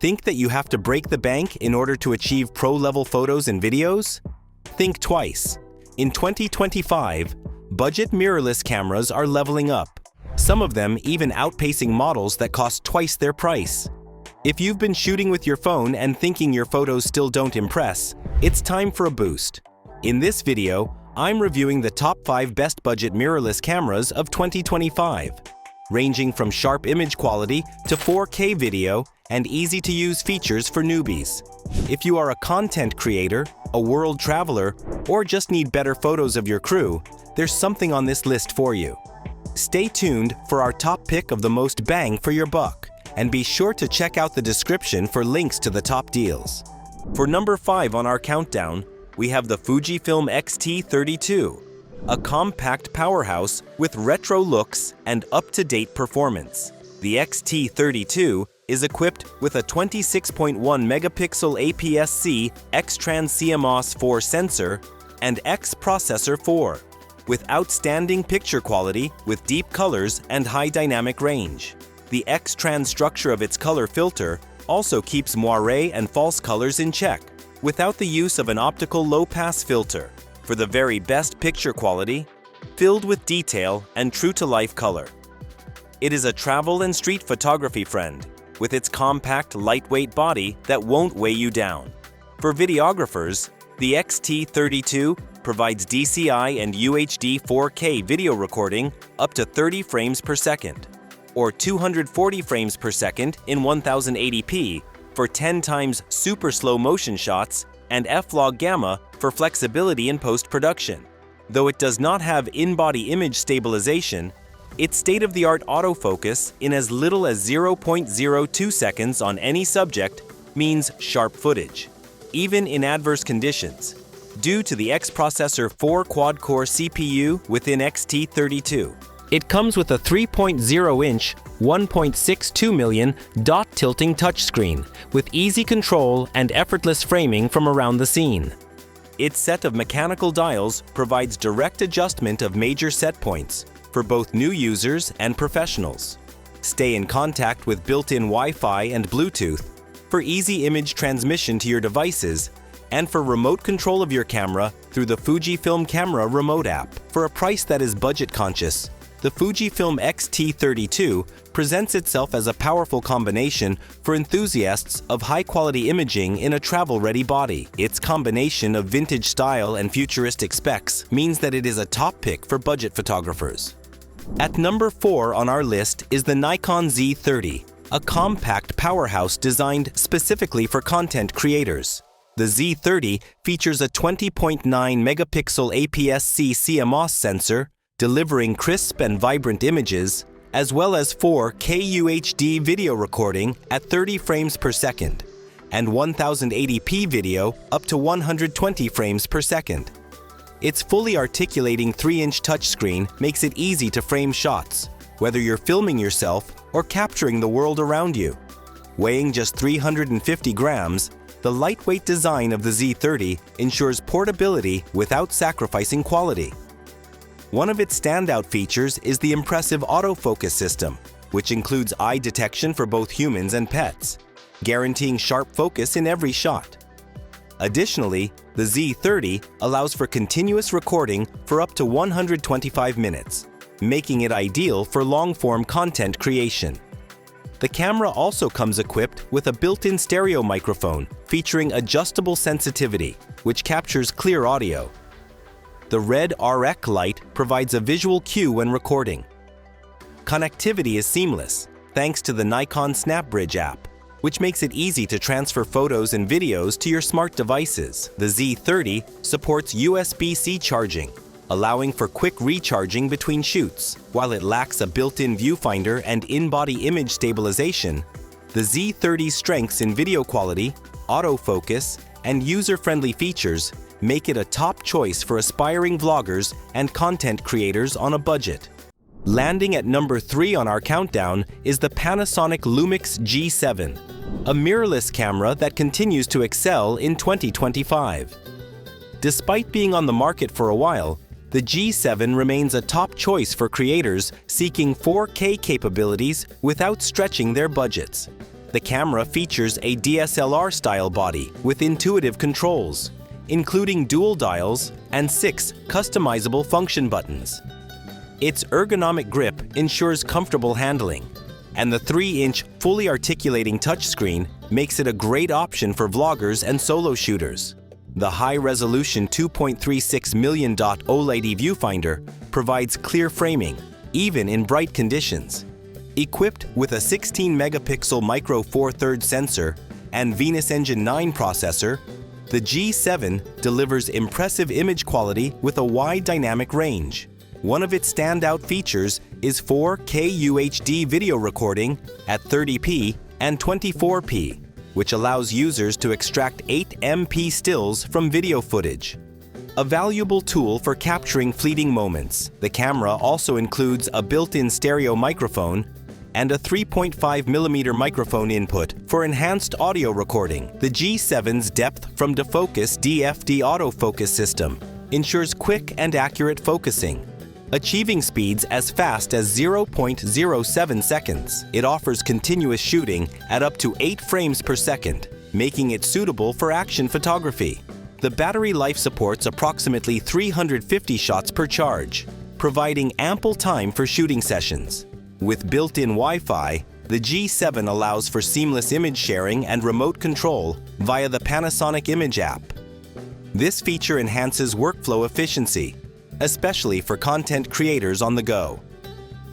Think that you have to break the bank in order to achieve pro-level photos and videos? Think twice. In 2025, budget mirrorless cameras are leveling up, some of them even outpacing models that cost twice their price. If you've been shooting with your phone and thinking your photos still don't impress, it's time for a boost. In this video, I'm reviewing the top 5 best budget mirrorless cameras of 2025, ranging from sharp image quality to 4K video and easy-to-use features for newbies. If you are a content creator, a world traveler, or just need better photos of your crew, there's something on this list for you. Stay tuned for our top pick of the most bang for your buck, and be sure to check out the description for links to the top deals. For number 5 on our countdown, we have the Fujifilm X-T30 II, a compact powerhouse with retro looks and up-to-date performance. The X-T30 II is equipped with a 26.1 megapixel APS-C X-Trans CMOS 4 sensor and X processor 4, with outstanding picture quality with deep colors and high dynamic range. The X-Trans structure of its color filter also keeps moire and false colors in check, without the use of an optical low-pass filter, for the very best picture quality, filled with detail and true-to-life color. It is a travel and street photography friend, with its compact, lightweight body that won't weigh you down. For videographers, the X-T30 II provides DCI and UHD 4K video recording up to 30 frames per second, or 240 frames per second in 1080p for 10 times super slow motion shots and F-Log Gamma for flexibility in post-production. Though it does not have in-body image stabilization, its state-of-the-art autofocus in as little as 0.02 seconds on any subject means sharp footage, even in adverse conditions, due to the X Processor 4 quad-core CPU within X-T30 II. It comes with a 3.0-inch, 1.62 million dot tilting touchscreen with easy control and effortless framing from around the scene. Its set of mechanical dials provides direct adjustment of major set points for both new users and professionals. Stay in contact with built-in Wi-Fi and Bluetooth for easy image transmission to your devices and for remote control of your camera through the Fujifilm Camera Remote app. For a price that is budget-conscious, the Fujifilm X-T30 II presents itself as a powerful combination for enthusiasts of high-quality imaging in a travel-ready body. Its combination of vintage style and futuristic specs means that it is a top pick for budget photographers. At number 4 on our list is the Nikon Z30, a compact powerhouse designed specifically for content creators. The Z30 features a 20.9 megapixel APS-C CMOS sensor, delivering crisp and vibrant images, as well as 4K UHD video recording at 30 frames per second, and 1080p video up to 120 frames per second. Its fully articulating 3-inch touchscreen makes it easy to frame shots, whether you're filming yourself or capturing the world around you. Weighing just 350 grams, the lightweight design of the Z30 ensures portability without sacrificing quality. One of its standout features is the impressive autofocus system, which includes eye detection for both humans and pets, guaranteeing sharp focus in every shot. Additionally, the Z30 allows for continuous recording for up to 125 minutes, making it ideal for long-form content creation. The camera also comes equipped with a built-in stereo microphone featuring adjustable sensitivity, which captures clear audio. The red RX light provides a visual cue when recording. Connectivity is seamless, thanks to the Nikon SnapBridge app, which makes it easy to transfer photos and videos to your smart devices. The Z30 supports USB-C charging, allowing for quick recharging between shoots. While it lacks a built-in viewfinder and in-body image stabilization, the Z30's strengths in video quality, autofocus, and user-friendly features make it a top choice for aspiring vloggers and content creators on a budget. Landing at number 3 on our countdown is the Panasonic Lumix G7, a mirrorless camera that continues to excel in 2025. Despite being on the market for a while, the G7 remains a top choice for creators seeking 4K capabilities without stretching their budgets. The The camera features a DSLR-style body with intuitive controls, including dual dials and 6 customizable function buttons. Its ergonomic grip ensures comfortable handling, and the 3-inch fully articulating touchscreen makes it a great option for vloggers and solo shooters. The high-resolution 2.36 million dot OLED viewfinder provides clear framing, even in bright conditions. Equipped with a 16-megapixel micro Four Thirds sensor and Venus Engine 9 processor, the G7 delivers impressive image quality with a wide dynamic range. One of its standout features is 4K UHD video recording at 30p and 24p, which allows users to extract 8MP stills from video footage. A valuable tool for capturing fleeting moments, the camera also includes a built-in stereo microphone and a 3.5mm microphone input for enhanced audio recording. The G7's depth from defocus DFD autofocus system ensures quick and accurate focusing, achieving speeds as fast as 0.07 seconds. It offers continuous shooting at up to 8 frames per second, making it suitable for action photography. The battery life supports approximately 350 shots per charge, providing ample time for shooting sessions. With built-in Wi-Fi, the G7 allows for seamless image sharing and remote control via the Panasonic Image app. This feature enhances workflow efficiency, especially for content creators on the go.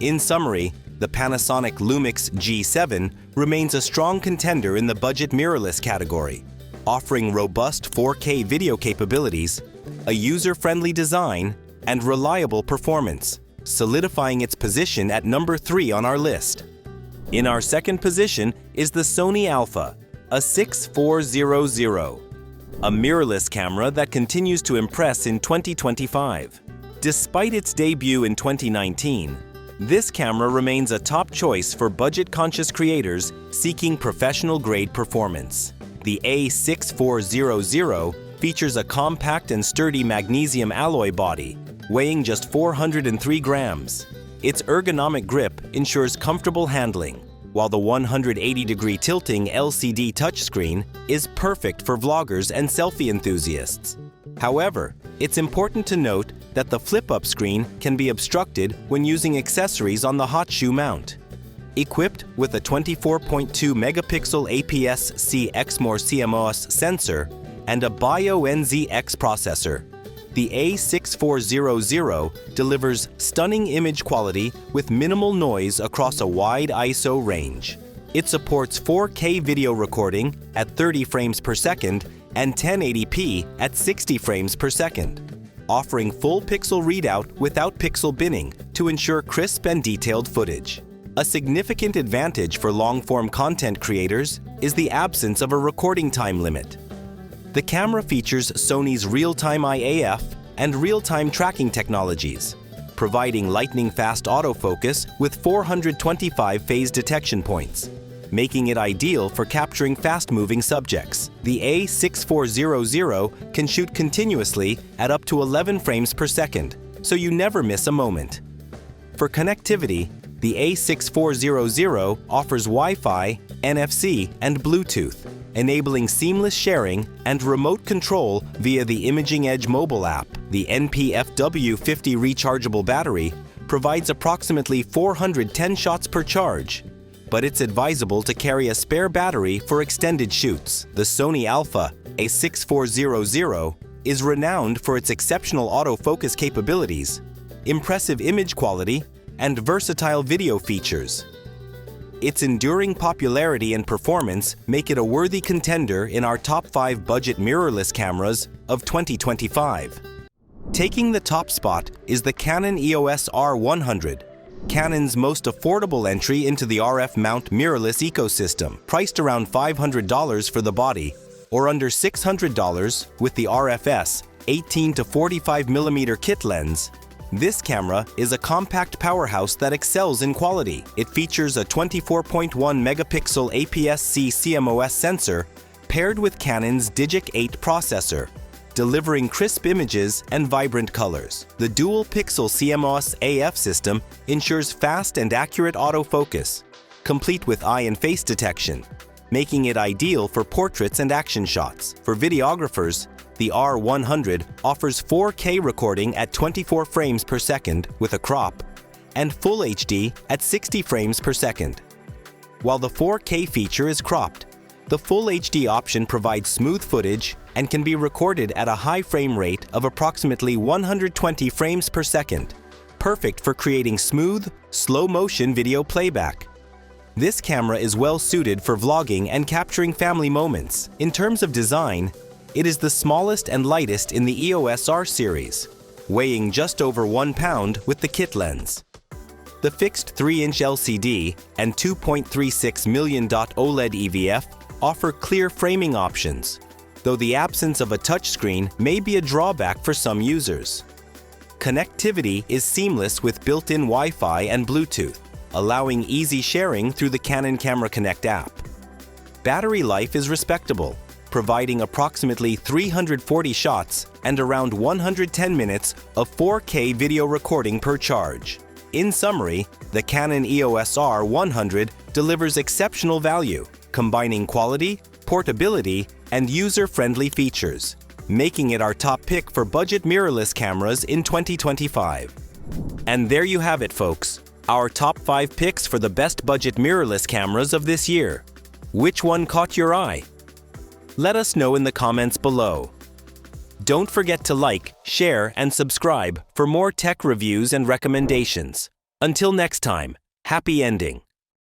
In summary, the Panasonic Lumix G7 remains a strong contender in the budget mirrorless category, offering robust 4K video capabilities, a user-friendly design, and reliable performance, solidifying its position at number 3 on our list. In our second position is the Sony Alpha, a 6400, a mirrorless camera that continues to impress in 2025. Despite its debut in 2019, this camera remains a top choice for budget-conscious creators seeking professional-grade performance. The A6400 features a compact and sturdy magnesium alloy body, weighing just 403 grams. Its ergonomic grip ensures comfortable handling, while the 180-degree tilting LCD touchscreen is perfect for vloggers and selfie enthusiasts. However, it's important to note that the flip-up screen can be obstructed when using accessories on the hot shoe mount. Equipped with a 24.2-megapixel APS-C Exmor CMOS sensor and a Bio-NZX processor, the A6400 delivers stunning image quality with minimal noise across a wide ISO range. It supports 4K video recording at 30 frames per second and 1080p at 60 frames per second, offering full pixel readout without pixel binning to ensure crisp and detailed footage. A significant advantage for long-form content creators is the absence of a recording time limit. The camera features Sony's real-time IAF and real-time tracking technologies, providing lightning-fast autofocus with 425 phase detection points, making it ideal for capturing fast-moving subjects. The A6400 can shoot continuously at up to 11 frames per second, so you never miss a moment. For connectivity, the A6400 offers Wi-Fi, NFC, and Bluetooth, enabling seamless sharing and remote control via the Imaging Edge mobile app. The NPFW50 rechargeable battery provides approximately 410 shots per charge, but it's advisable to carry a spare battery for extended shoots. The Sony Alpha, a 6400, is renowned for its exceptional autofocus capabilities, impressive image quality, and versatile video features. Its enduring popularity and performance make it a worthy contender in our top 5 budget mirrorless cameras of 2025. Taking the top spot is the Canon EOS R100, Canon's most affordable entry into the RF mount mirrorless ecosystem, priced around $500 for the body or under $600 with the RFS 18 to 45mm kit lens. This camera is a compact powerhouse that excels in quality. It features a 24.1-megapixel APS-C CMOS sensor paired with Canon's Digic 8 processor, delivering crisp images and vibrant colors. The dual-pixel CMOS AF system ensures fast and accurate autofocus, complete with eye and face detection. making it ideal for portraits and action shots. For videographers, the R100 offers 4K recording at 24 frames per second with a crop and Full HD at 60 frames per second. While the 4K feature is cropped, the Full HD option provides smooth footage and can be recorded at a high frame rate of approximately 120 frames per second, perfect for creating smooth, slow-motion video playback. This camera is well suited for vlogging and capturing family moments. In terms of design, it is the smallest and lightest in the EOS R series, weighing just over 1 pound with the kit lens. The fixed 3-inch LCD and 2.36 million OLED EVF offer clear framing options, though the absence of a touchscreen may be a drawback for some users. Connectivity is seamless with built-in Wi-Fi and Bluetooth, allowing easy sharing through the Canon Camera Connect app. Battery life is respectable, providing approximately 340 shots and around 110 minutes of 4K video recording per charge. In summary, the Canon EOS R100 delivers exceptional value, combining quality, portability, and user-friendly features, making it our top pick for budget mirrorless cameras in 2025. And there you have it, folks, our top 5 picks for the best budget mirrorless cameras of this year. Which one caught your eye? Let us know in the comments below. Don't forget to like, share, and subscribe for more tech reviews and recommendations. Until next time, happy ending.